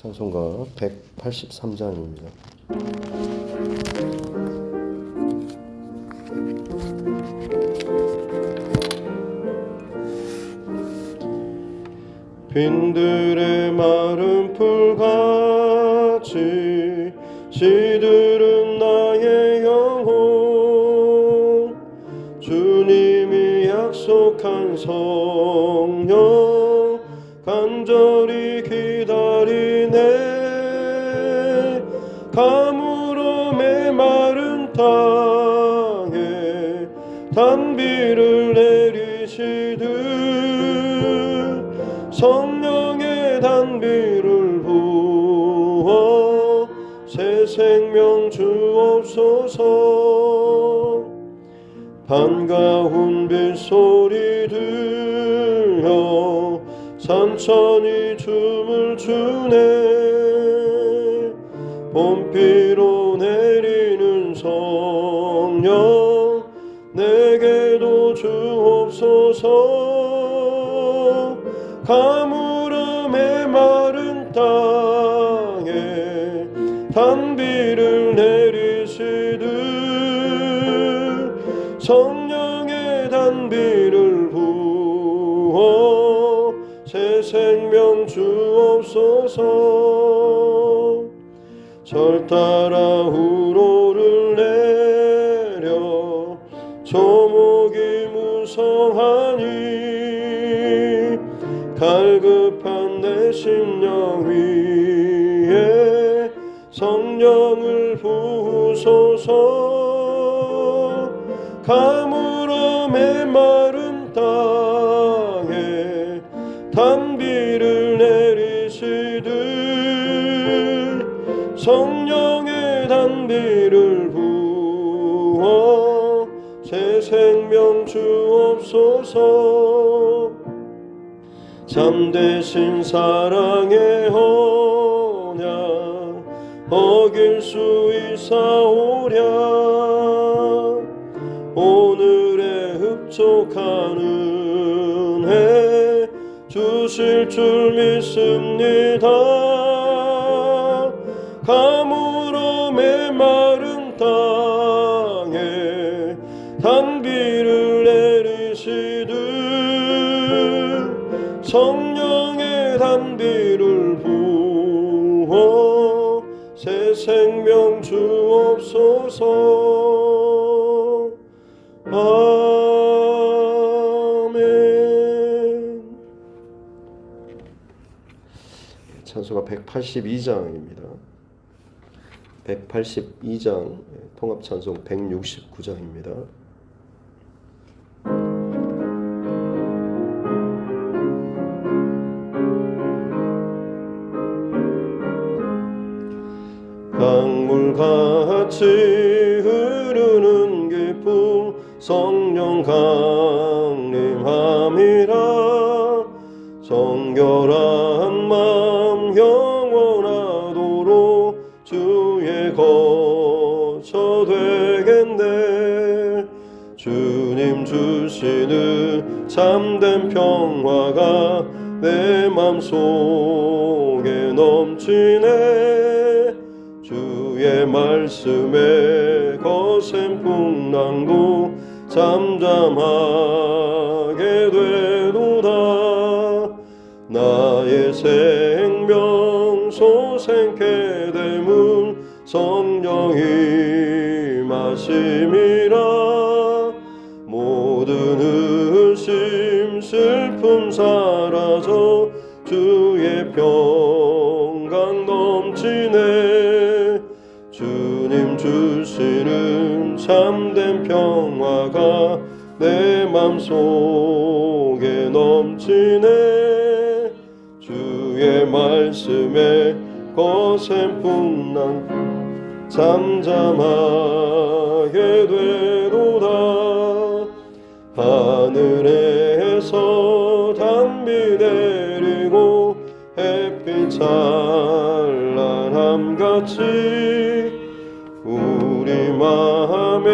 찬송가 183장입니다. 빈들의 마른 풀같이 시들은 나의 영혼, 주님이 약속한 성령 간절히 기다리네. 가물어 메마른 땅에 단비를 내리시듯 성령의 단비를 부어 새 생명 주옵소서. 반가운 빗소리 들려 산천이 춤을 추네. 봄비로 내리는 성령 내게도 주옵소서. 가물어 메마른 땅에 단비를 내리시듯 성령의 단비를 부어 새 생명 주옵소서. 절 따라 우로를 내려 조목이 무성하니 갈급한 내 심령 위에 성령을 부으소서. 가물어 메마른 땅에 단비를 내리시듯 성령의 단비를 부어 새 생명 주옵소서. 참되신 사랑의 언약 어길 수 있사오랴. 오늘의 흡족한 은혜 주실 줄 믿습니다. 가물어 메마른 땅에 단비를 내리시듯 성령의 단비를 부어 새 생명 주옵소서. 아멘. 찬송가 182장입니다. 182장 통합찬송 169장입니다. 강물같이 흐르는 기쁨 성령 강림함이라. 정결한 마음 영원하도록 주의 거처 되겠네. 주님 주시는 참된 평화가 내 맘속에 넘치네. 주의 말씀에 거센 풍랑도 잠잠하게 되도다. 나의 생명 소생케 됨은 성령이 마심이라. 모든 의심 슬픔 사라져 주의 평강 넘치네. 주님 주시는 참된 평화가 내 맘속에 넘치네. 주의 말씀에 거센 풍랑 잠잠하게 되도다. 하늘에서 단비 내리고 햇빛 찬란함같이 우리 마음에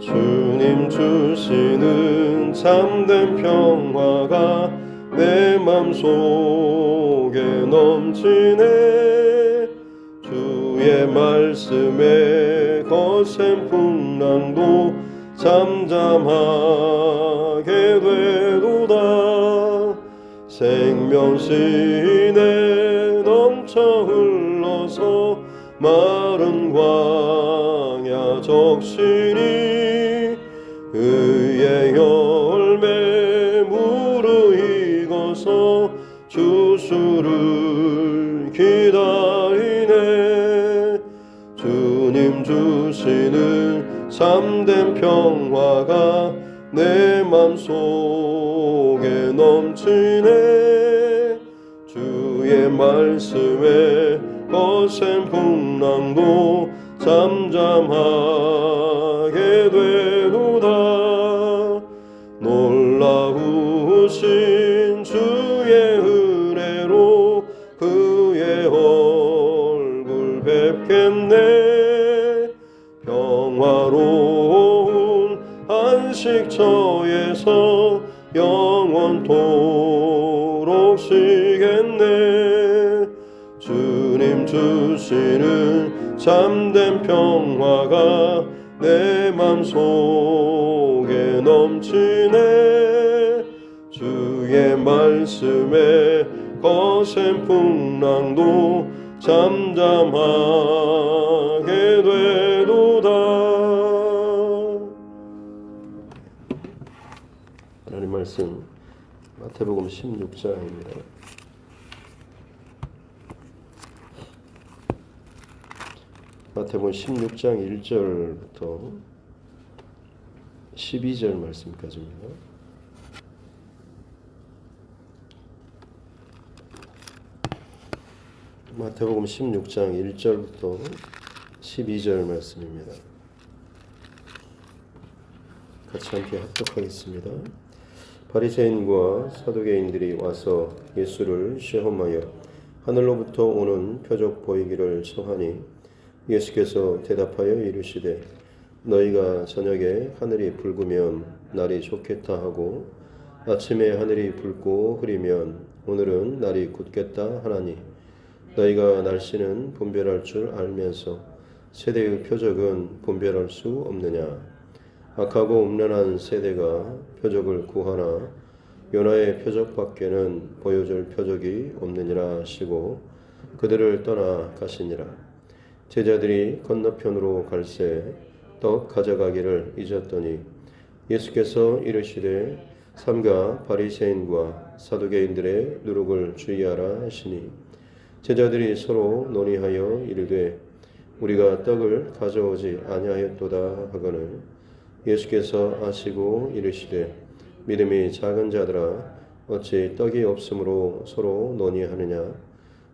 주님 주시는 참된 평화가 내 맘속에 넘치네. 주의 말씀에 거센 풍랑도 잠잠하게 되도다. 생명신에 넘쳐 흘러서 마른 광야 적시니 의의 열매 무르익어서 주수를 기다리네. 주님 주시는 참된 평화가 내 맘속에 넘치네. 주의 말씀에 거센 풍랑도 잠잠하게 되도다. 놀라우신 주의 은혜로 그의 얼굴 뵙겠네. 평화로운 안식처에서 영원토록 쉬겠네. 주님 주시는 참된 평화가 내 맘속에 넘치네. 주의 말씀에 거센 풍랑도 잠잠하게 되도다. 하나님 말씀 마태복음 16장입니다. 마태복음 16장 1절부터 12절 말씀까지입니다. 마태복음 16장 1절부터 12절 말씀입니다. 같이 함께 합독하겠습니다. 바리새인과 사두개인들이 와서 예수를 시험하여 하늘로부터 오는 표적 보이기를 청하니 예수께서 대답하여 이르시되 너희가 저녁에 하늘이 붉으면 날이 좋겠다 하고 아침에 하늘이 붉고 흐리면 오늘은 날이 굳겠다 하나니 너희가 날씨는 분별할 줄 알면서 세대의 표적은 분별할 수 없느냐. 악하고 음란한 세대가 표적을 구하나 요나의 표적밖에는 보여줄 표적이 없느니라 하시고 그들을 떠나 가시니라. 제자들이 건너편으로 갈새 떡 가져가기를 잊었더니 예수께서 이르시되 삼가 바리새인과 사두개인들의 누룩을 주의하라 하시니 제자들이 서로 논의하여 이르되 우리가 떡을 가져오지 아니하였도다 하거늘 예수께서 아시고 이르시되 믿음이 작은 자들아 어찌 떡이 없으므로 서로 논의하느냐.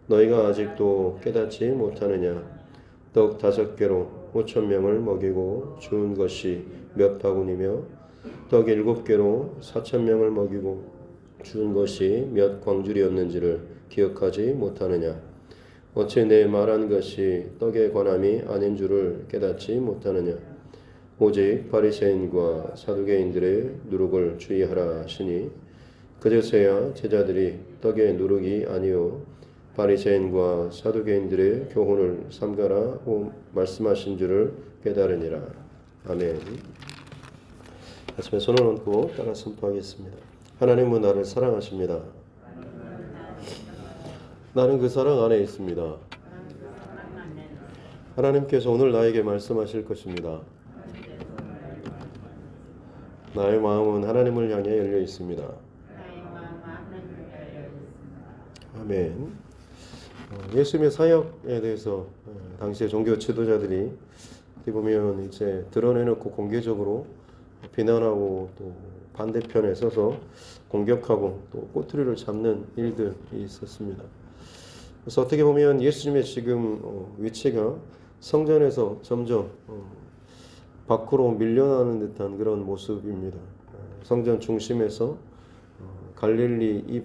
너희가 아직도 깨닫지 못하느냐. 떡 5개로 5,000명을 먹이고 주운 것이 몇 바구니며 떡 7개로 4,000명을 먹이고 주운 것이 몇 광줄이었는지를 기억하지 못하느냐. 어찌 내 말한 것이 떡에 관함이 아닌 줄을 깨닫지 못하느냐. 오직 바리새인과 사두개인들의 누룩을 주의하라 하시니 그제서야 제자들이 떡의 누룩이 아니요 바리새인과 사두개인들의 교훈을 삼가라고 말씀하신 줄을 깨달으니라. 아멘. 아침에 손을 얹고 따라 선포하겠습니다. 하나님은 나를 사랑하십니다. 나는 그 사랑 안에 있습니다. 하나님께서 오늘 나에게 말씀하실 것입니다. 나의 마음은 하나님을 향해 열려 있습니다. 아멘. 예수님의 사역에 대해서 당시의 종교 지도자들이 어떻게 보면 이제 드러내놓고 공개적으로 비난하고 또 반대편에 서서 공격하고 또 꼬투리를 잡는 일들이 있었습니다. 그래서 어떻게 보면 예수님의 지금 위치가 성전에서 점점 밖으로 밀려나는 듯한 그런 모습입니다. 성전 중심에서 갈릴리,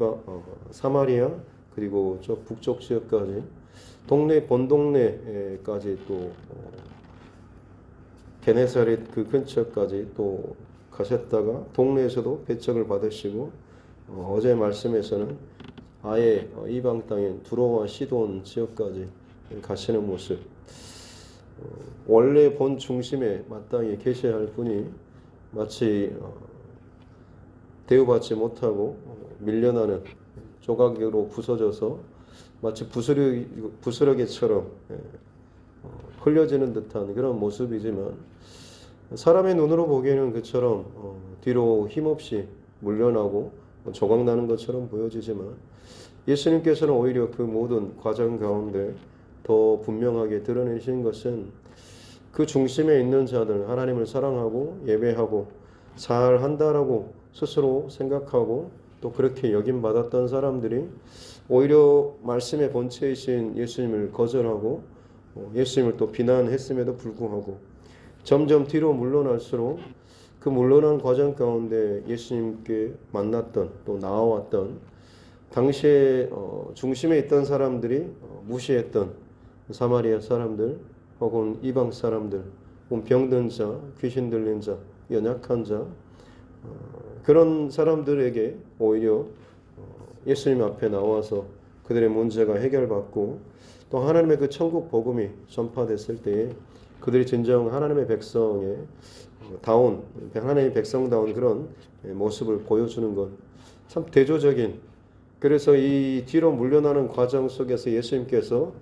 사마리아 그리고 저 북쪽 지역까지 본동네까지 또 게네사렛 그 근처까지 또 가셨다가 동네에서도 배척을 받으시고 어제 말씀에서는 아예 이방 땅인 두로와 시돈 지역까지 가시는 모습, 원래 본 중심에 마땅히 계셔야 할 분이 마치 대우받지 못하고 밀려나는 조각으로 부서져서 마치 부스러기처럼 흘려지는 듯한 그런 모습이지만, 사람의 눈으로 보기에는 그처럼 뒤로 힘없이 물러나고 조각나는 것처럼 보여지지만, 예수님께서는 오히려 그 모든 과정 가운데 더 분명하게 드러내신 것은 그 중심에 있는 자들, 하나님을 사랑하고 예배하고 잘 한다라고 스스로 생각하고 또 그렇게 여김받았던 사람들이 오히려 말씀의 본체이신 예수님을 거절하고 예수님을 또 비난했음에도 불구하고 점점 뒤로 물러날수록 그 물러난 과정 가운데 예수님께 만났던 또 나아왔던 당시에 중심에 있던 사람들이 무시했던 사마리아 사람들 혹은 이방 사람들, 병든 자, 귀신 들린 자, 연약한 자, 그런 사람들에게 오히려 예수님 앞에 나와서 그들의 문제가 해결받고 또 하나님의 그 천국 복음이 전파됐을 때에 그들이 진정 하나님의 백성의 다운, 하나님의 백성다운 그런 모습을 보여주는 것, 참 대조적인, 그래서 이 뒤로 물러나는 과정 속에서 예수님께서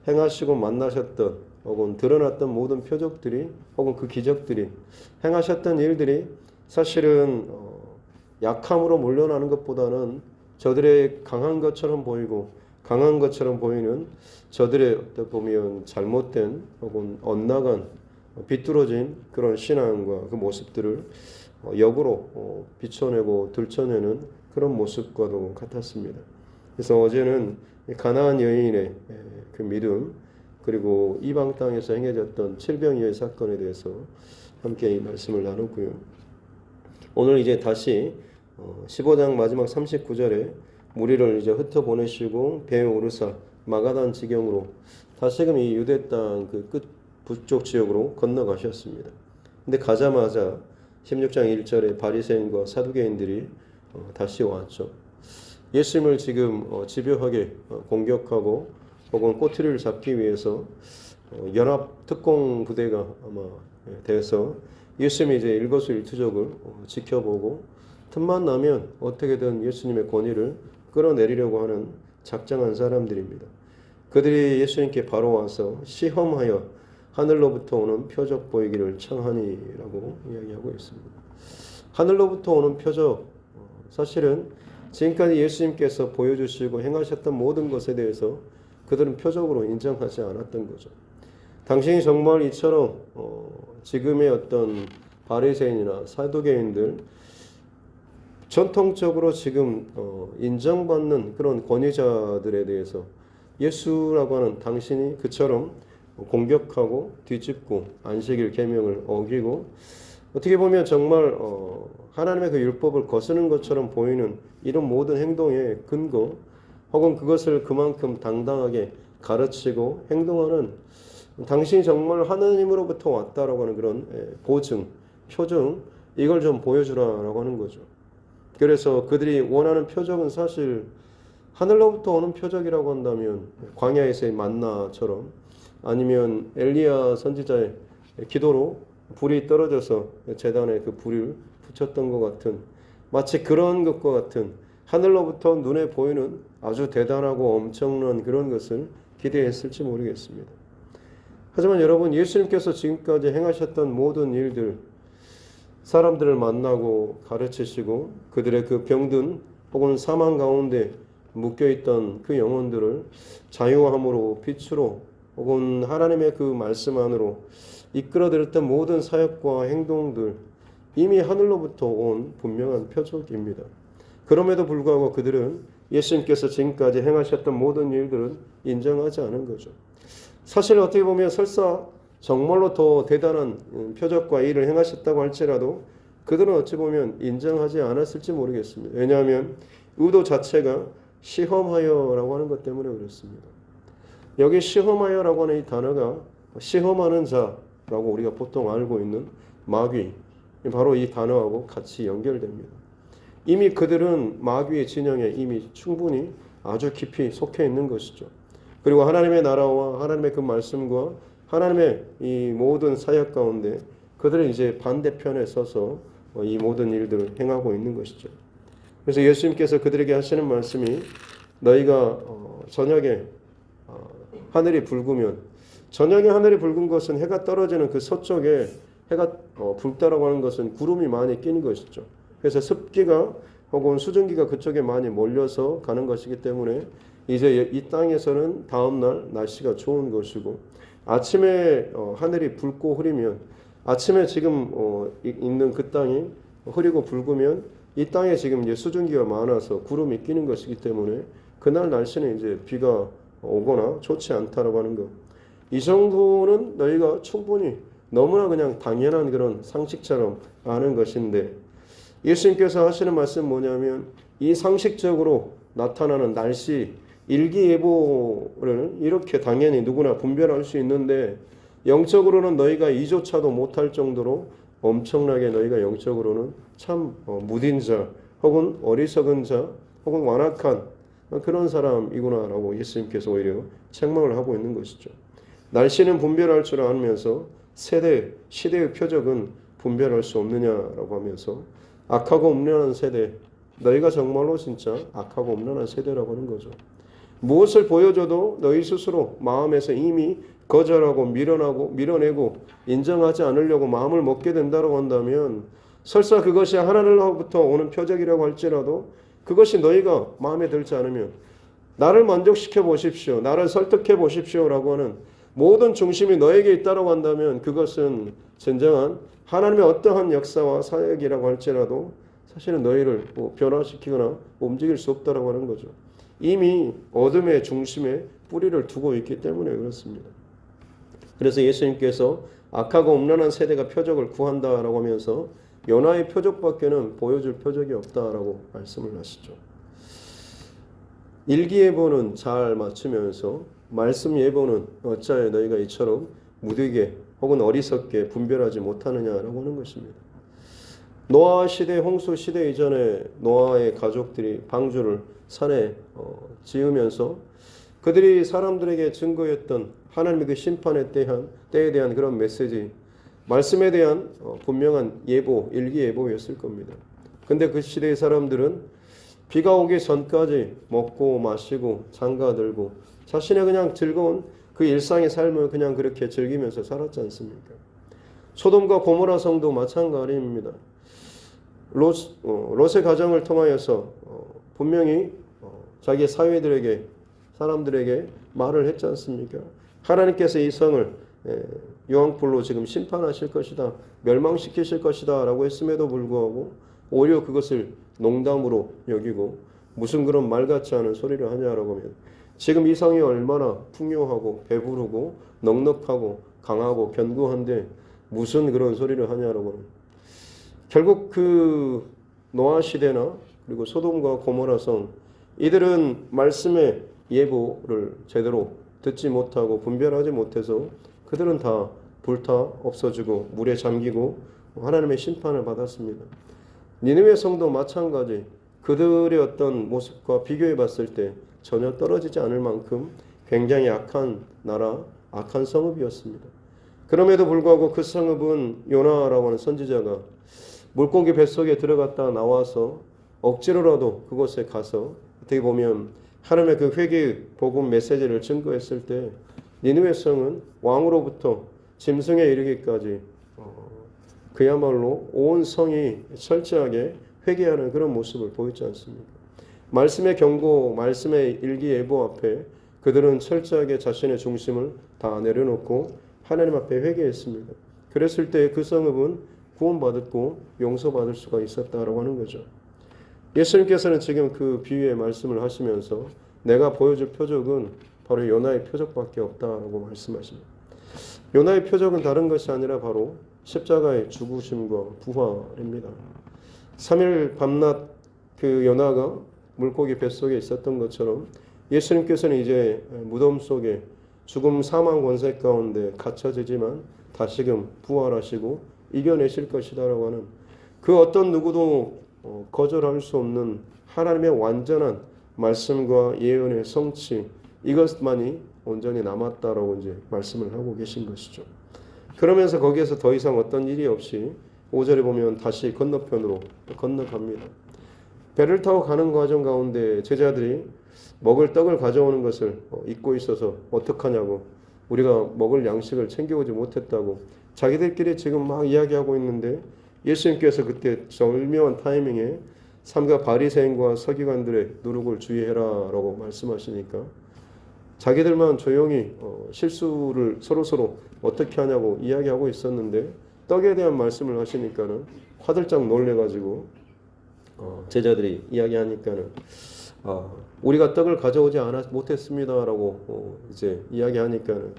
행하시고 만나셨던 혹은 드러났던 모든 표적들이 혹은 그 기적들이 행하셨던 일들이 사실은 약함으로 물러나는 것보다는 저들의 강한 것처럼 보이고 강한 것처럼 보이는 저들의 어떻게 보면 잘못된 혹은 엇나간 비뚤어진 그런 신앙과 그 모습들을 역으로 비춰내고 들춰내는 그런 모습과도 같았습니다. 그래서 어제는 가나안 여인의 그 믿음, 그리고 이방 땅에서 행해졌던 칠병이의 사건에 대해서 함께 이 말씀을 나눴고요. 오늘 이제 다시 15장 마지막 39절에 무리를 이제 흩어보내시고 배에 오르사 마가단 지경으로 다시금 이 유대 땅 그 끝 북쪽 지역으로 건너가셨습니다. 근데 가자마자 16장 1절에 바리새인과 사두개인들이 다시 왔죠. 예수님을 지금 집요하게 공격하고 혹은 꼬투리를 잡기 위해서 연합 특공 부대가 아마 돼서 예수님이 이제 일거수일투족을 지켜보고 틈만 나면 어떻게든 예수님의 권위를 끌어내리려고 하는 작정한 사람들입니다. 그들이 예수님께 바로 와서 시험하여 하늘로부터 오는 표적 보이기를 청하니라고 이야기하고 있습니다. 하늘로부터 오는 표적, 사실은 지금까지 예수님께서 보여주시고 행하셨던 모든 것에 대해서 그들은 표적으로 인정하지 않았던 거죠. 당신이 정말 이처럼 지금의 어떤 바리새인이나 사두개인들 전통적으로 지금 인정받는 그런 권위자들에 대해서 예수라고 하는 당신이 그처럼 공격하고 뒤집고 안식일 계명을 어기고 어떻게 보면 정말 하나님의 그 율법을 거스르는 것처럼 보이는 이런 모든 행동의 근거 혹은 그것을 그만큼 당당하게 가르치고 행동하는 당신이 정말 하나님으로부터 왔다라고 하는 그런 보증, 표정, 이걸 좀 보여주라라고 하는 거죠. 그래서 그들이 원하는 표적은 사실 하늘로부터 오는 표적이라고 한다면 광야에서의 만나처럼 아니면 엘리야 선지자의 기도로 불이 떨어져서 제단에 그 불을 붙였던 것 같은 마치 그런 것과 같은 하늘로부터 눈에 보이는 아주 대단하고 엄청난 그런 것을 기대했을지 모르겠습니다. 하지만 여러분, 예수님께서 지금까지 행하셨던 모든 일들, 사람들을 만나고 가르치시고 그들의 그 병든 혹은 사망 가운데 묶여있던 그 영혼들을 자유함으로 빛으로 혹은 하나님의 그 말씀 안으로 이끌어들였던 모든 사역과 행동들, 이미 하늘로부터 온 분명한 표적입니다. 그럼에도 불구하고 그들은 예수님께서 지금까지 행하셨던 모든 일들은 인정하지 않은 거죠. 사실 어떻게 보면 설사 정말로 더 대단한 표적과 일을 행하셨다고 할지라도 그들은 어찌 보면 인정하지 않았을지 모르겠습니다. 왜냐하면 의도 자체가 시험하여라고 하는 것 때문에 그렇습니다. 여기 시험하여라고 하는 이 단어가 시험하는 자라고 우리가 보통 알고 있는 마귀 바로 이 단어하고 같이 연결됩니다. 이미 그들은 마귀의 진영에 이미 충분히 아주 깊이 속해 있는 것이죠. 그리고 하나님의 나라와 하나님의 그 말씀과 하나님의 이 모든 사역 가운데 그들은 이제 반대편에 서서 이 모든 일들을 행하고 있는 것이죠. 그래서 예수님께서 그들에게 하시는 말씀이 너희가 저녁에 하늘이 붉으면, 저녁에 하늘이 붉은 것은 해가 떨어지는 그 서쪽에 해가 붉다라고 하는 것은 구름이 많이 끼는 것이죠. 그래서 습기가 혹은 수증기가 그쪽에 많이 몰려서 가는 것이기 때문에 이제 이 땅에서는 다음날 날씨가 좋은 것이고, 아침에 하늘이 붉고 흐리면, 아침에 지금 있는 그 땅이 흐리고 붉으면 이 땅에 지금 이제 수증기가 많아서 구름이 끼는 것이기 때문에 그날 날씨는 이제 비가 오거나 좋지 않다라고 하는 것. 이 정도는 너희가 충분히 너무나 그냥 당연한 그런 상식처럼 아는 것인데, 예수님께서 하시는 말씀은 뭐냐면 이 상식적으로 나타나는 날씨 일기예보를 이렇게 당연히 누구나 분별할 수 있는데, 영적으로는 너희가 이조차도 못할 정도로 엄청나게 너희가 영적으로는 참 무딘 자 혹은 어리석은 자 혹은 완악한 그런 사람이구나라고 예수님께서 오히려 책망을 하고 있는 것이죠. 날씨는 분별할 줄 알면서 시대의 표적은 분별할 수 없느냐라고 하면서 악하고 음란한 세대, 너희가 정말로 진짜 악하고 음란한 세대라고 하는 거죠. 무엇을 보여줘도 너희 스스로 마음에서 이미 거절하고 밀어내고 인정하지 않으려고 마음을 먹게 된다고 한다면, 설사 그것이 하나님로부터 오는 표적이라고 할지라도 그것이 너희가 마음에 들지 않으면 나를 만족시켜 보십시오, 나를 설득해 보십시오라고 하는 모든 중심이 너에게 있다고 한다면 그것은 진정한 하나님의 어떠한 역사와 사역이라고 할지라도 사실은 너희를 변화시키거나 움직일 수 없다고 하는 거죠. 이미 어둠의 중심에 뿌리를 두고 있기 때문에 그렇습니다. 그래서 예수님께서 악하고 음란한 세대가 표적을 구한다라고 하면서 요나의 표적밖에는 보여줄 표적이 없다라고 말씀을 하시죠. 일기예보는 잘 맞추면서 말씀 예보는 어찌하여 너희가 이처럼 무디게 혹은 어리석게 분별하지 못하느냐라고 하는 것입니다. 노아 시대, 홍수 시대 이전에 노아의 가족들이 방주를 산에 지으면서 그들이 사람들에게 증거했던 하나님의 그 심판에 대한 그런 메시지, 말씀에 대한 분명한 예보, 일기예보였을 겁니다. 근데 그 시대의 사람들은 비가 오기 전까지 먹고 마시고 장가들고 자신의 그냥 즐거운 그 일상의 삶을 그냥 그렇게 즐기면서 살았지 않습니까? 소돔과 고모라 성도 마찬가지입니다. 롯의 가정을 통하여서 분명히 자기 사람들에게 말을 했지 않습니까? 하나님께서 이 성을 유황불로 지금 심판하실 것이다, 멸망시키실 것이다 라고 했음에도 불구하고 오히려 그것을 농담으로 여기고 무슨 그런 말 같지 않은 소리를 하냐라고 하면, 지금 이 성이 얼마나 풍요하고 배부르고 넉넉하고 강하고 견고한데 무슨 그런 소리를 하냐라고 하는, 결국 그 노아 시대나 그리고 소돔과 고모라 성, 이들은 말씀의 예보를 제대로 듣지 못하고 분별하지 못해서 그들은 다 불타 없어지고 물에 잠기고 하나님의 심판을 받았습니다. 니느웨 성도 마찬가지, 그들의 어떤 모습과 비교해 봤을 때 전혀 떨어지지 않을 만큼 굉장히 악한 나라, 악한 성읍이었습니다. 그럼에도 불구하고 그 성읍은 요나라고 하는 선지자가 물고기 뱃속에 들어갔다 나와서 억지로라도 그곳에 가서 어떻게 보면 하나님의 그 회개의 복음 메시지를 증거했을 때 니느웨 성은 왕으로부터 짐승에 이르기까지 그야말로 온 성이 철저하게 회개하는 그런 모습을 보였지 않습니까? 말씀의 경고, 말씀의 일기예보 앞에 그들은 철저하게 자신의 중심을 다 내려놓고 하나님 앞에 회개했습니다. 그랬을 때 그 성읍은 구원받았고 용서받을 수가 있었다라고 하는 거죠. 예수님께서는 지금 그 비유의 말씀을 하시면서 내가 보여줄 표적은 바로 요나의 표적밖에 없다라고 말씀하십니다. 요나의 표적은 다른 것이 아니라 바로 십자가의 죽으심과 부활입니다. 3일 밤낮 그 요나가 물고기 뱃속에 있었던 것처럼 예수님께서는 이제 무덤 속에 죽음 사망 권세 가운데 갇혀지지만 다시금 부활하시고 이겨내실 것이다라고 하는 그 어떤 누구도 거절할 수 없는 하나님의 완전한 말씀과 예언의 성취, 이것만이 온전히 남았다라고 이제 말씀을 하고 계신 것이죠. 그러면서 거기에서 더 이상 어떤 일이 없이 5절에 보면 다시 건너편으로 건너갑니다. 배를 타고 가는 과정 가운데 제자들이 먹을 떡을 가져오는 것을 잊고 있어서 어떡하냐고, 우리가 먹을 양식을 챙겨오지 못했다고 자기들끼리 지금 막 이야기하고 있는데, 예수님께서 그때 절묘한 타이밍에 삼가 바리새인과 서기관들의 누룩을 주의해라라고 말씀하시니까 자기들만 조용히 실수를 서로 어떻게 하냐고 이야기하고 있었는데, 떡에 대한 말씀을 하시니까는 화들짝 놀래가지고 제자들이 이야기하니까는 우리가 떡을 가져오지 못했습니다라고 이제 이야기하니까는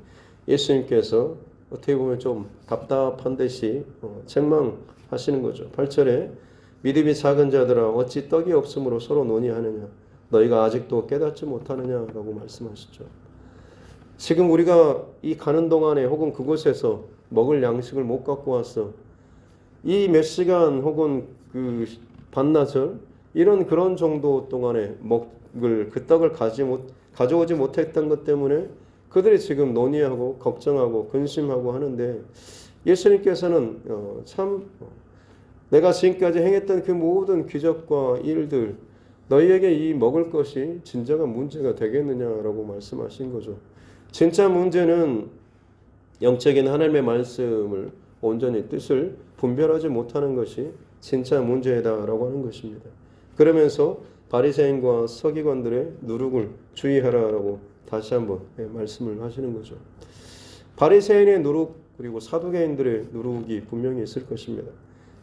예수님께서 어떻게 보면 좀 답답한 듯이 책망하시는 거죠. 8절에 믿음이 작은 자들아 어찌 떡이 없으므로 서로 논의하느냐, 너희가 아직도 깨닫지 못하느냐라고 말씀하시죠. 지금 우리가 이 가는 동안에 혹은 그곳에서 먹을 양식을 못 갖고 왔어. 이 몇 시간 혹은 그 반나절 이런 그런 정도 동안에 먹을 그 떡을 가져오지 못했던 것 때문에 그들이 지금 논의하고 걱정하고 근심하고 하는데, 예수님께서는 참 내가 지금까지 행했던 그 모든 기적과 일들, 너희에게 이 먹을 것이 진정한 문제가 되겠느냐라고 말씀하신 거죠. 진짜 문제는 영적인 하나님의 말씀을 온전히 뜻을 분별하지 못하는 것이 진짜 문제다라고 하는 것입니다. 그러면서 바리새인과 서기관들의 누룩을 주의하라라고 다시 한번 말씀을 하시는 거죠. 바리새인의 누룩 그리고 사두개인들의 누룩이 분명히 있을 것입니다.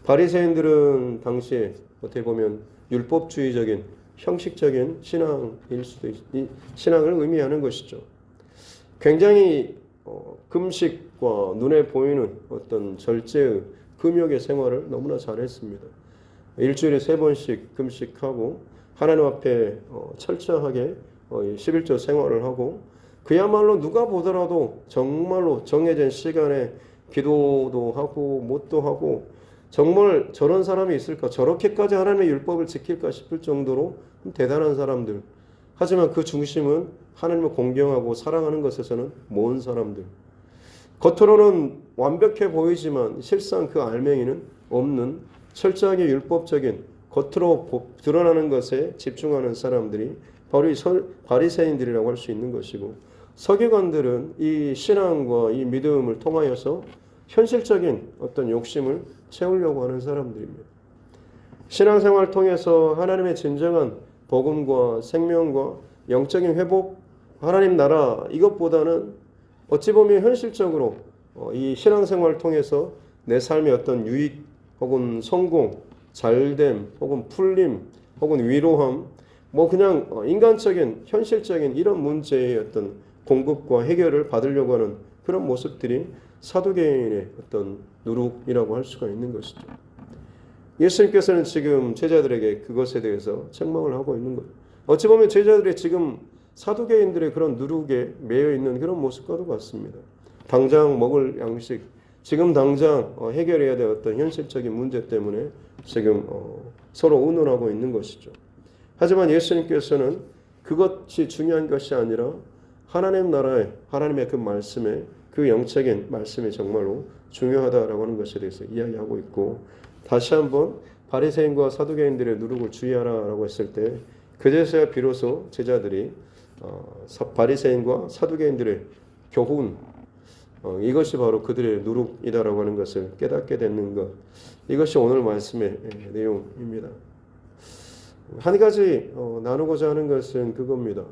바리새인들은 당시에 어떻게 보면 율법주의적인 형식적인 신앙을 의미하는 것이죠. 굉장히 금식과 눈에 보이는 어떤 절제의 금욕의 생활을 너무나 잘했습니다. 일주일에 3번씩 금식하고 하나님 앞에 철저하게 11조 생활을 하고, 그야말로 누가 보더라도 정말로 정해진 시간에 기도도 하고 못도 하고, 정말 저런 사람이 있을까, 저렇게까지 하나님의 율법을 지킬까 싶을 정도로 대단한 사람들. 하지만 그 중심은 하나님을 공경하고 사랑하는 것에서는 먼 사람들. 겉으로는 완벽해 보이지만 실상 그 알맹이는 없는 철저하게 율법적인 겉으로 드러나는 것에 집중하는 사람들이 바로 이 바리새인들이라고 할 수 있는 것이고, 서기관들은 이 신앙과 이 믿음을 통하여서 현실적인 어떤 욕심을 채우려고 하는 사람들입니다. 신앙생활을 통해서 하나님의 진정한 복음과 생명과 영적인 회복, 하나님 나라, 이것보다는 어찌 보면 현실적으로 이 신앙생활을 통해서 내 삶의 어떤 유익 혹은 성공, 잘됨 혹은 풀림 혹은 위로함, 뭐 그냥 인간적인 현실적인 이런 문제의 어떤 공급과 해결을 받으려고 하는 그런 모습들이 사두개인의 어떤 누룩이라고 할 수가 있는 것이죠. 예수님께서는 지금 제자들에게 그것에 대해서 책망을 하고 있는 거예요. 어찌 보면 제자들의 지금 사두개인들의 그런 누룩에 매여 있는 그런 모습과도 같습니다. 당장 먹을 양식, 지금 당장 해결해야 될 어떤 현실적인 문제 때문에 지금 서로 의논하고 있는 것이죠. 하지만 예수님께서는 그것이 중요한 것이 아니라 하나님 나라의 하나님의 그 말씀에, 그 영적인 말씀이 정말로 중요하다라고 하는 것에 대해서 이야기하고 있고, 다시 한번 바리새인과 사두개인들의 누룩을 주의하라라고 했을 때 그제서야 비로소 제자들이 바리새인과 사두개인들의 교훈, 이것이 바로 그들의 누룩이다라고 하는 것을 깨닫게 되는 것, 이것이 오늘 말씀의 내용입니다. 한 가지 나누고자 하는 것은 그겁니다.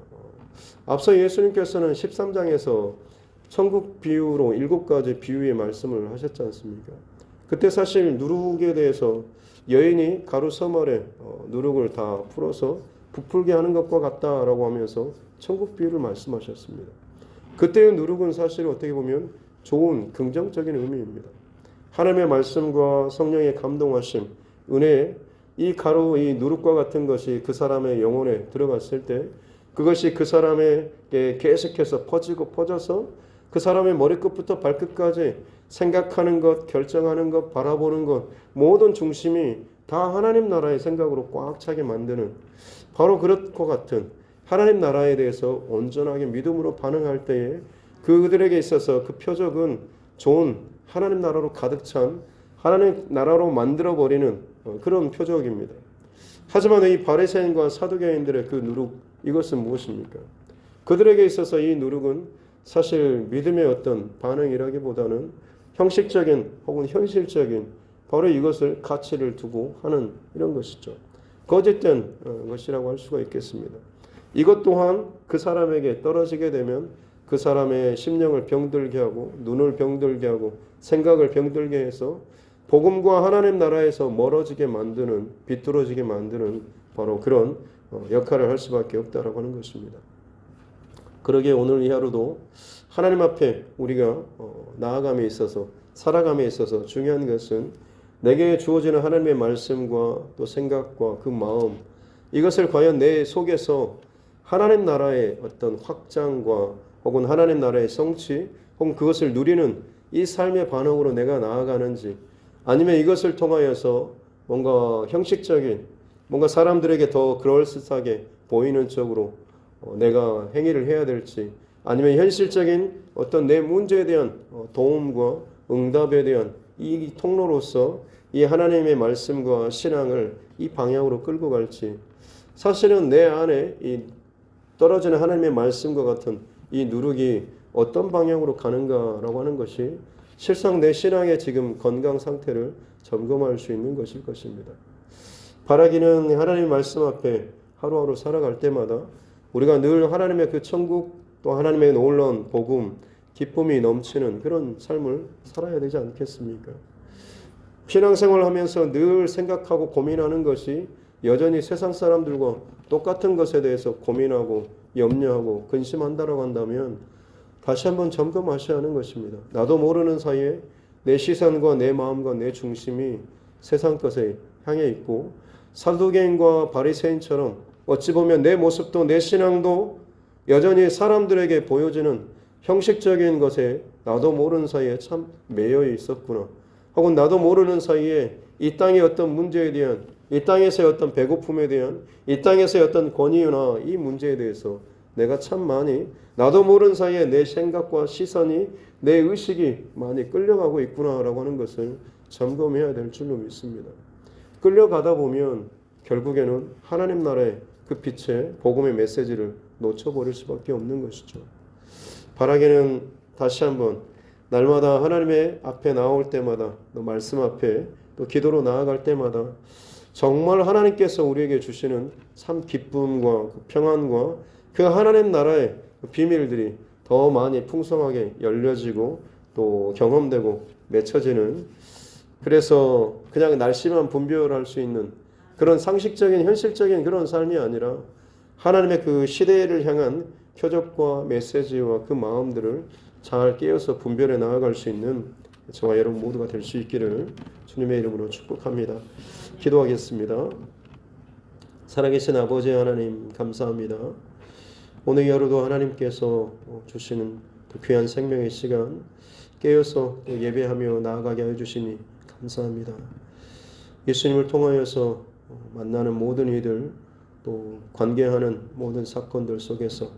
앞서 예수님께서는 13장에서 천국 비유로 7가지 비유의 말씀을 하셨지 않습니까? 그때 사실 누룩에 대해서 여인이 가루 섬 아래 누룩을 다 풀어서 부풀게 하는 것과 같다라고 하면서 천국 비유를 말씀하셨습니다. 그때의 누룩은 사실 어떻게 보면 좋은 긍정적인 의미입니다. 하나님의 말씀과 성령의 감동하심, 은혜, 이 가루, 이 누룩과 같은 것이 그 사람의 영혼에 들어갔을 때 그것이 그 사람에게 계속해서 퍼져서 그 사람의 머리끝부터 발끝까지 생각하는 것, 결정하는 것, 바라보는 것, 모든 중심이 다 하나님 나라의 생각으로 꽉 차게 만드는 바로 그럴 것 같은 하나님 나라에 대해서 온전하게 믿음으로 반응할 때에 그들에게 있어서 그 표적은 좋은 하나님 나라로 가득 찬 하나님 나라로 만들어버리는 그런 표적입니다. 하지만 이 바리새인과 사두개인들의 그 누룩, 이것은 무엇입니까? 그들에게 있어서 이 누룩은 사실 믿음의 어떤 반응이라기보다는 형식적인 혹은 현실적인 바로 이것을 가치를 두고 하는 이런 것이죠. 거짓된 것이라고 할 수가 있겠습니다. 이것 또한 그 사람에게 떨어지게 되면 그 사람의 심령을 병들게 하고 눈을 병들게 하고 생각을 병들게 해서 복음과 하나님 나라에서 멀어지게 만드는, 비뚤어지게 만드는 바로 그런 역할을 할 수밖에 없다라고 하는 것입니다. 그러기에 오늘 이 하루도 하나님 앞에 우리가 나아감에 있어서 살아감에 있어서 중요한 것은 내게 주어지는 하나님의 말씀과 또 생각과 그 마음, 이것을 과연 내 속에서 하나님 나라의 어떤 확장과 혹은 하나님 나라의 성취 혹은 그것을 누리는 이 삶의 반응으로 내가 나아가는지, 아니면 이것을 통하여서 뭔가 형식적인, 뭔가 사람들에게 더 그럴듯하게 보이는 쪽으로 내가 행위를 해야 될지, 아니면 현실적인 어떤 내 문제에 대한 도움과 응답에 대한 이 통로로서 이 하나님의 말씀과 신앙을 이 방향으로 끌고 갈지, 사실은 내 안에 이 떨어지는 하나님의 말씀과 같은 이 누룩이 어떤 방향으로 가는가라고 하는 것이 실상 내 신앙의 지금 건강 상태를 점검할 수 있는 것일 것입니다. 바라기는 하나님의 말씀 앞에 하루하루 살아갈 때마다 우리가 늘 하나님의 그 천국 또 하나님의 놀라운 복음, 기쁨이 넘치는 그런 삶을 살아야 되지 않겠습니까? 신앙생활을 하면서 늘 생각하고 고민하는 것이 여전히 세상 사람들과 똑같은 것에 대해서 고민하고 염려하고 근심한다라고 한다면 다시 한번 점검하셔야 하는 것입니다. 나도 모르는 사이에 내 시선과 내 마음과 내 중심이 세상 것에 향해 있고, 사두개인과 바리새인처럼 어찌 보면 내 모습도 내 신앙도 여전히 사람들에게 보여지는 형식적인 것에 나도 모르는 사이에 참 매여 있었구나. 혹은 나도 모르는 사이에 이 땅의 어떤 문제에 대한, 이 땅에서의 어떤 배고픔에 대한, 이 땅에서의 어떤 권위나 이 문제에 대해서 내가 참 많이 나도 모르는 사이에 내 생각과 시선이, 내 의식이 많이 끌려가고 있구나라고 하는 것을 점검해야 될 줄로 믿습니다. 끌려가다 보면 결국에는 하나님 나라의 그 빛의 복음의 메시지를 놓쳐버릴 수밖에 없는 것이죠. 바라기는 다시 한번 날마다 하나님의 앞에 나올 때마다, 또 말씀 앞에 또 기도로 나아갈 때마다 정말 하나님께서 우리에게 주시는 참 기쁨과 평안과 그 하나님 나라의 비밀들이 더 많이 풍성하게 열려지고 또 경험되고 맺혀지는, 그래서 그냥 날씨만 분별할 수 있는 그런 상식적인 현실적인 그런 삶이 아니라 하나님의 그 시대를 향한 표적과 메시지와 그 마음들을 잘 깨어서 분별해 나아갈 수 있는 저와 여러분 모두가 될 수 있기를 주님의 이름으로 축복합니다. 기도하겠습니다. 살아계신 아버지 하나님, 감사합니다. 오늘 하루도 하나님께서 주시는 귀한 생명의 시간 깨어서 예배하며 나아가게 해주시니 감사합니다. 예수님을 통하여서 만나는 모든 이들, 또 관계하는 모든 사건들 속에서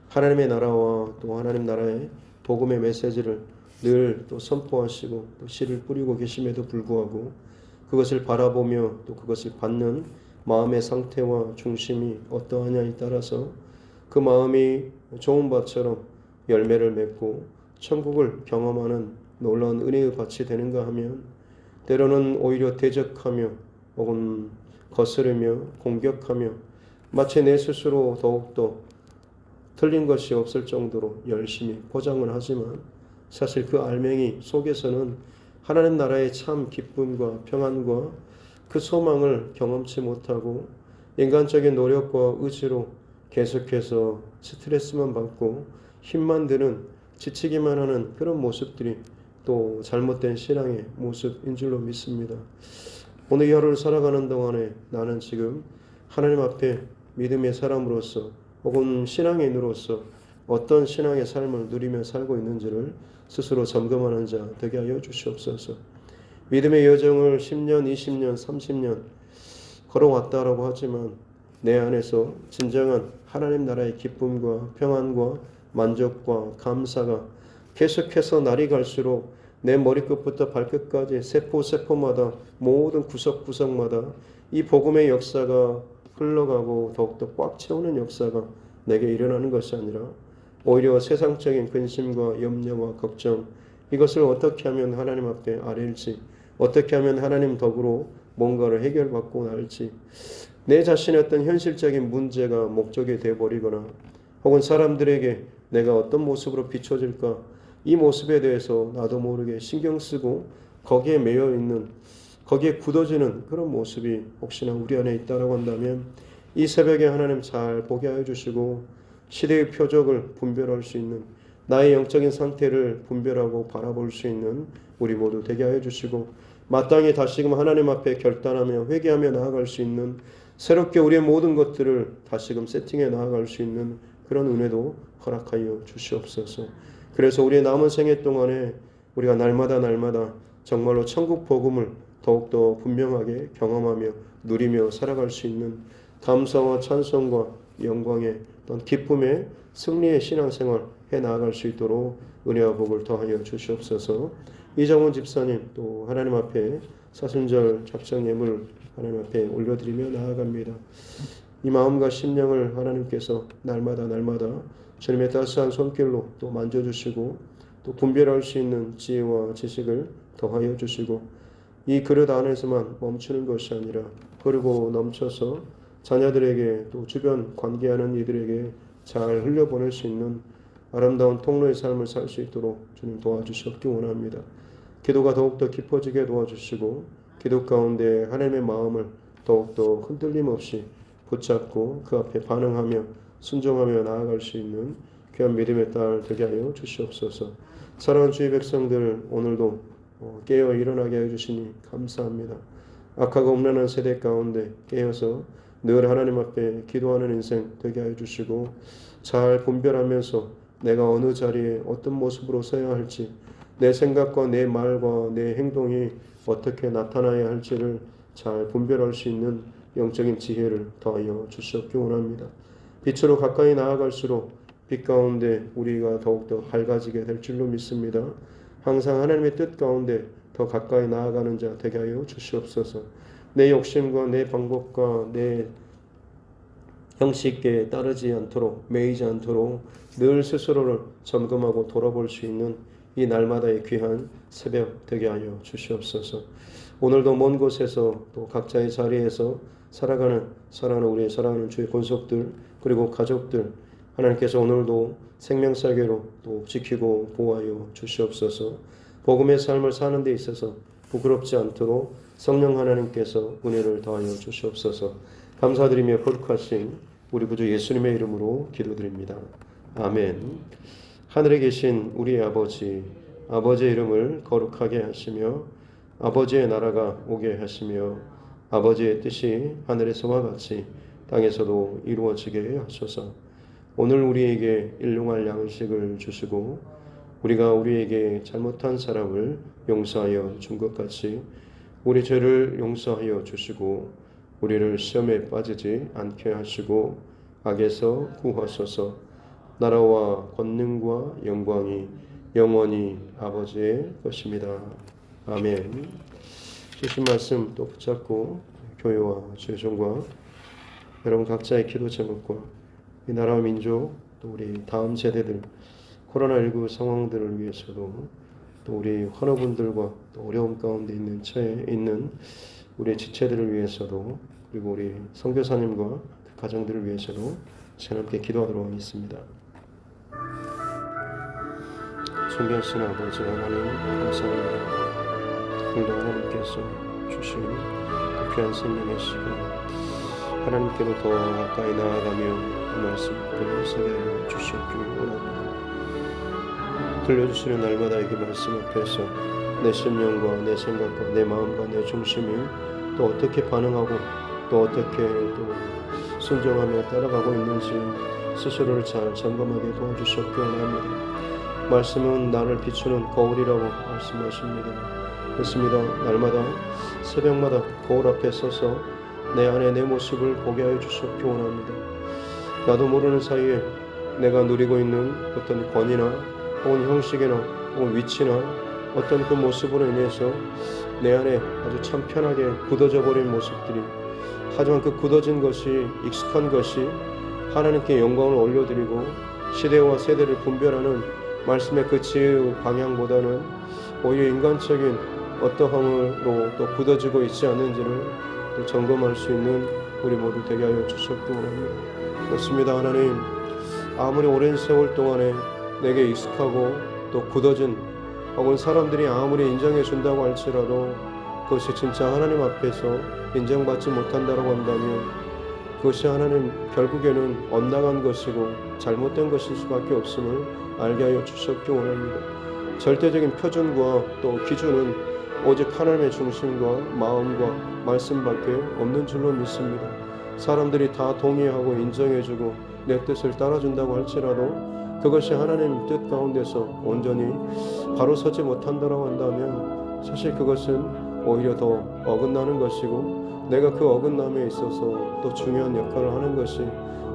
하나님의 나라와 또 하나님 나라의 복음의 메시지를 늘 또 선포하시고 또 씨를 뿌리고 계심에도 불구하고 그것을 바라보며 또 그것을 받는 마음의 상태와 중심이 어떠하냐에 따라서 그 마음이 좋은 밭처럼 열매를 맺고 천국을 경험하는 놀라운 은혜의 밭이 되는가 하면 때로는 오히려 대적하며 혹은 거스르며 공격하며 마치 내 스스로 더욱더 틀린 것이 없을 정도로 열심히 포장을 하지만 사실 그 알맹이 속에서는 하나님 나라의 참 기쁨과 평안과 그 소망을 경험치 못하고 인간적인 노력과 의지로 계속해서 스트레스만 받고 힘만 드는, 지치기만 하는 그런 모습들이 또 잘못된 신앙의 모습인 줄로 믿습니다. 오늘 이 하루를 살아가는 동안에 나는 지금 하나님 앞에 믿음의 사람으로서 혹은 신앙인으로서 어떤 신앙의 삶을 누리며 살고 있는지를 스스로 점검하는 자 되게 하여 주시옵소서. 믿음의 여정을 10년, 20년, 30년 걸어왔다라고 하지만 내 안에서 진정한 하나님 나라의 기쁨과 평안과 만족과 감사가 계속해서 날이 갈수록 내 머리끝부터 발끝까지 세포마다 모든 구석구석마다 이 복음의 역사가 흘러가고 더욱더 꽉 채우는 역사가 내게 일어나는 것이 아니라 오히려 세상적인 근심과 염려와 걱정, 이것을 어떻게 하면 하나님 앞에 아뢰일지, 어떻게 하면 하나님 덕으로 뭔가를 해결받고 나을지, 내 자신의 어떤 현실적인 문제가 목적이 되어버리거나 혹은 사람들에게 내가 어떤 모습으로 비춰질까, 이 모습에 대해서 나도 모르게 신경 쓰고 거기에 매여 있는, 거기에 굳어지는 그런 모습이 혹시나 우리 안에 있다라고 한다면 이 새벽에 하나님 잘 보게 하여 주시고 시대의 표적을 분별할 수 있는, 나의 영적인 상태를 분별하고 바라볼 수 있는 우리 모두 되게 하여 주시고 마땅히 다시금 하나님 앞에 결단하며 회개하며 나아갈 수 있는, 새롭게 우리의 모든 것들을 다시금 세팅해 나아갈 수 있는 그런 은혜도 허락하여 주시옵소서. 그래서 우리의 남은 생애 동안에 우리가 날마다 정말로 천국 복음을 더욱더 분명하게 경험하며 누리며 살아갈 수 있는 감사와 찬송과 영광의 어떤 기쁨의 승리의 신앙생활 해 나아갈 수 있도록 은혜와 복을 더하여 주시옵소서. 이정훈 집사님 또 하나님 앞에 사순절 작정 예물 하나님 앞에 올려드리며 나아갑니다. 이 마음과 심령을 하나님께서 날마다 주님의 따스한 손길로 또 만져주시고 또 분별할 수 있는 지혜와 지식을 더하여 주시고 이 그릇 안에서만 멈추는 것이 아니라 흐르고 넘쳐서 자녀들에게 또 주변 관계하는 이들에게 잘 흘려보낼 수 있는 아름다운 통로의 삶을 살 수 있도록 주님 도와주시옵기 원합니다. 기도가 더욱더 깊어지게 도와주시고 기도 가운데 하나님의 마음을 더욱더 흔들림 없이 붙잡고 그 앞에 반응하며 순종하며 나아갈 수 있는 귀한 믿음의 딸 되게 하여 주시옵소서. 사랑하는 주의 백성들 오늘도 깨어 일어나게 해주시니 감사합니다. 악하고 음란한 세대 가운데 깨어서 늘 하나님 앞에 기도하는 인생 되게 하여 주시고 잘 분별하면서 내가 어느 자리에 어떤 모습으로 서야 할지, 내 생각과 내 말과 내 행동이 어떻게 나타나야 할지를 잘 분별할 수 있는 영적인 지혜를 더하여 주시옵기 원합니다. 빛으로 가까이 나아갈수록 빛 가운데 우리가 더욱더 밝아지게 될 줄로 믿습니다. 항상 하나님의 뜻 가운데 더 가까이 나아가는 자 되게 하여 주시옵소서. 내 욕심과 내 방법과 내 형식에 따르지 않도록, 매이지 않도록 늘 스스로를 점검하고 돌아볼 수 있는 이 날마다의 귀한 새벽 되게 하여 주시옵소서. 오늘도 먼 곳에서 또 각자의 자리에서 살아가는 우리의 사랑하는 주의 권속들 그리고 가족들, 하나님께서 오늘도 생명사계로 또 지키고 보호하여 주시옵소서. 복음의 삶을 사는 데 있어서 부끄럽지 않도록 성령 하나님께서 은혜를 더하여 주시옵소서. 감사드리며 거룩하신 우리 구주 예수님의 이름으로 기도드립니다. 아멘. 하늘에 계신 우리의 아버지, 아버지의 이름을 거룩하게 하시며 아버지의 나라가 오게 하시며 아버지의 뜻이 하늘에서와 같이 땅에서도 이루어지게 하소서. 오늘 우리에게 일용할 양식을 주시고 우리가 우리에게 잘못한 사람을 용서하여 준 것 같이 우리 죄를 용서하여 주시고 우리를 시험에 빠지지 않게 하시고 악에서 구하소서. 나라와 권능과 영광이 영원히 아버지의 것입니다. 아멘. 주신 말씀 또 붙잡고 교회와 죄송과 여러분 각자의 기도 제목과 이 나라와 민족 또 우리 다음 세대들 코로나19 상황들을 위해서도 또 우리 환우분들과 또 어려움 가운데 있는 처해 있는 우리 지체들을 위해서도 그리고 우리 선교사님과 그 가정들을 위해서도 함께 기도하도록 하겠습니다. 존귀하신 아버지 하나님 감사합니다. 오늘도 하나님께서 주신 귀한 생명의 시간 하나님께로 더 가까이 나아가며 그 말씀을 소개하여 주시옵기 원합니다. 들려주시는 날마다 이 말씀 앞에서 내 심령과 내 생각과 내 마음과 내 중심이 또 어떻게 반응하고 또 어떻게 또 순종하며 따라가고 있는지 스스로를 잘 점검하게 도와주시옵기 원합니다. 말씀은 나를 비추는 거울이라고 말씀하십니다. 그렇습니다. 날마다 새벽마다 거울 앞에 서서 내 안에 내 모습을 보게 하여 주시옵기 원합니다. 나도 모르는 사이에 내가 누리고 있는 어떤 권위나 혹은 형식이나 혹은 위치나 어떤 그 모습으로 인해서 내 안에 아주 참 편하게 굳어져 버린 모습들이, 하지만 그 굳어진 것이, 익숙한 것이 하나님께 영광을 올려드리고 시대와 세대를 분별하는 말씀의 그 지혜의 방향보다는 오히려 인간적인 어떠함으로 또 굳어지고 있지 않는지를 또 점검할 수 있는 우리 모두 되게 하여 주시옵기 원합니다. 그렇습니다. 하나님, 아무리 오랜 세월 동안에 내게 익숙하고 또 굳어진, 혹은 사람들이 아무리 인정해 준다고 할지라도 그것이 진짜 하나님 앞에서 인정받지 못한다고 한다면 그것이 하나님 결국에는 엇나간 것이고 잘못된 것일 수밖에 없음을 알게 하여 주시옵기 원합니다. 절대적인 표준과 또 기준은 오직 하나님의 중심과 마음과 말씀밖에 없는 줄로 믿습니다. 사람들이 다 동의하고 인정해주고 내 뜻을 따라준다고 할지라도 그것이 하나님 뜻 가운데서 온전히 바로 서지 못한다고 한다면 사실 그것은 오히려 더 어긋나는 것이고 내가 그 어긋남에 있어서 또 중요한 역할을 하는 것이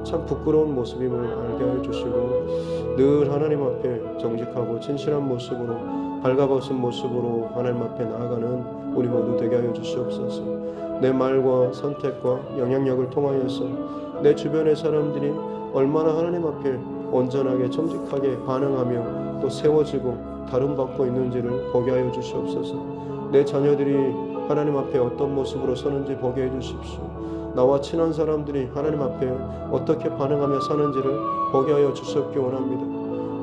참 부끄러운 모습임을 알게 하여 주시고 늘 하나님 앞에 정직하고 진실한 모습으로 발가벗은 모습으로 하나님 앞에 나아가는 우리 모두 되게 하여 주시옵소서. 내 말과 선택과 영향력을 통하여서 내 주변의 사람들이 얼마나 하나님 앞에 온전하게 정직하게 반응하며 또 세워지고 다름받고 있는지를 보게 하여 주시옵소서. 내 자녀들이 하나님 앞에 어떤 모습으로 서는지 보게 해 주십시오. 나와 친한 사람들이 하나님 앞에 어떻게 반응하며 사는지를 보게 하여 주시옵기 원합니다.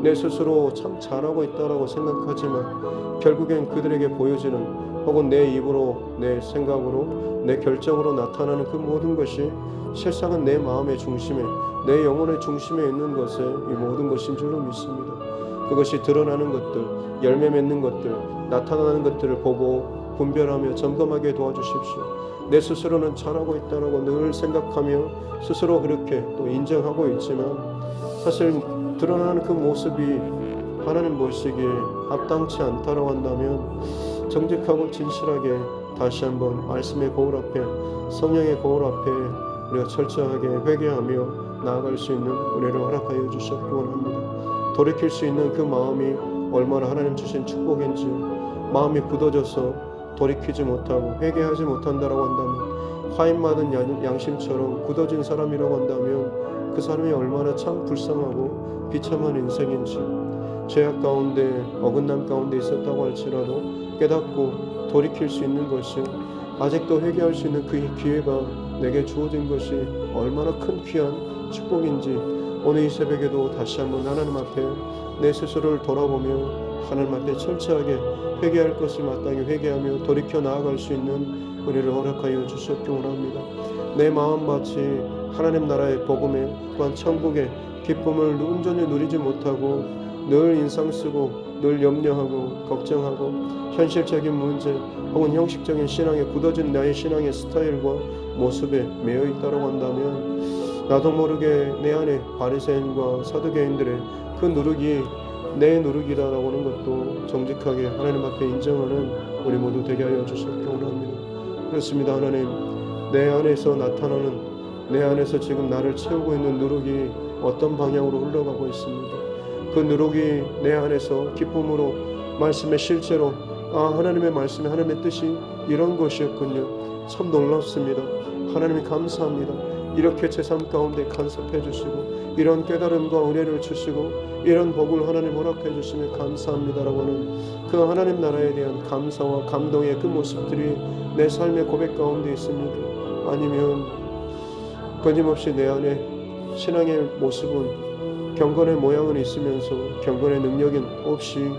내 스스로 참 잘하고 있다라고 생각하지만 결국엔 그들에게 보여지는 혹은 내 입으로 내 생각으로 내 결정으로 나타나는 그 모든 것이 실상은 내 마음의 중심에 내 영혼의 중심에 있는 것에 이 모든 것인 줄로 믿습니다. 그것이 드러나는 것들, 열매 맺는 것들, 나타나는 것들을 보고 분별하며 점검하게 도와주십시오. 내 스스로는 잘하고 있다라고 늘 생각하며 스스로 그렇게 또 인정하고 있지만 사실 드러나는 그 모습이 하나님 보시기에 합당치 않다라고 한다면 정직하고 진실하게 다시 한번 말씀의 거울 앞에 성령의 거울 앞에 우리가 철저하게 회개하며 나아갈 수 있는 은혜를 허락하여 주셨기 원합니다. 돌이킬 수 있는 그 마음이 얼마나 하나님 주신 축복인지, 마음이 굳어져서 돌이키지 못하고 회개하지 못한다라고 한다면 화인 맞은 양심처럼 굳어진 사람이라고 한다면 그 사람이 얼마나 참 불쌍하고 비참한 인생인지, 죄악 가운데 어긋남 가운데 있었다고 할지라도 깨닫고 돌이킬 수 있는 것이, 아직도 회개할 수 있는 그 기회가 내게 주어진 것이 얼마나 큰 귀한 축복인지 오늘 이 새벽에도 다시 한번 하나님 앞에 내 스스로를 돌아보며 하나님 앞에 철저하게 회개할 것을 마땅히 회개하며 돌이켜 나아갈 수 있는 은혜를 허락하여 주셨기 원합니다. 내 마음밭이 하나님 나라의 복음에 또한 천국의 기쁨을 온전히 누리지 못하고 늘 인상 쓰고 늘 염려하고 걱정하고 현실적인 문제 혹은 형식적인 신앙에 굳어진 나의 신앙의 스타일과 모습에 매여 있다고 한다면 나도 모르게 내 안에 바리새인과 사두개인들의 그 누룩이 내 누룩이라고 하는 것도 정직하게 하나님 앞에 인정하는 우리 모두 되게 하여 주셨기 원합니다. 그렇습니다. 하나님, 내 안에서 나타나는, 내 안에서 지금 나를 채우고 있는 누룩이 어떤 방향으로 흘러가고 있습니까? 그 누룩이 내 안에서 기쁨으로 말씀의 실제로 하나님의 말씀에 하나님의 뜻이 이런 것이었군요. 참 놀랍습니다. 하나님이 감사합니다. 이렇게 제 삶 가운데 간섭해 주시고 이런 깨달음과 은혜를 주시고 이런 복을 하나님 허락해 주시면 감사합니다라고 하는 그 하나님 나라에 대한 감사와 감동의 그 모습들이 내 삶의 고백 가운데 있습니까? 아니면 끊임없이 내 안에 신앙의 모습은 경건의 모양은 있으면서 경건의 능력은 없이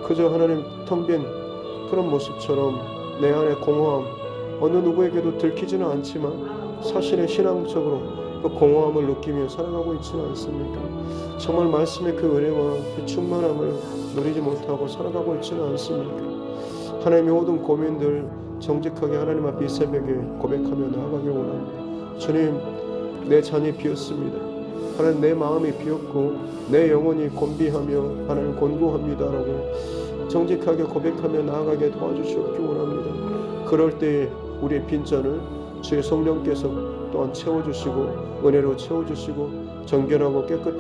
그저 하나님 텅 빈 그런 모습처럼 내 안에 공허함, 어느 누구에게도 들키지는 않지만 사실은 신앙적으로 그 공허함을 느끼며 살아가고 있지는 않습니까? 정말 말씀의 그 은혜와 그 충만함을 누리지 못하고 살아가고 있지는 않습니까? 하나님의 모든 고민들 정직하게 하나님 앞에 이 새벽에 고백하며 나아가길 원합니다. 주님, 내 잔이 비었습니다. 하나님 내 마음이 비었고 내 영혼이 곤비하며 하나님 곤고합니다라고 정직하게 고백하며 나아가게 도와주시옵기 원합니다. 그럴 때 우리의 빈잔을 주의 성령께서 또한 채워주시고 은혜로 채워주시고 정결하고 깨끗한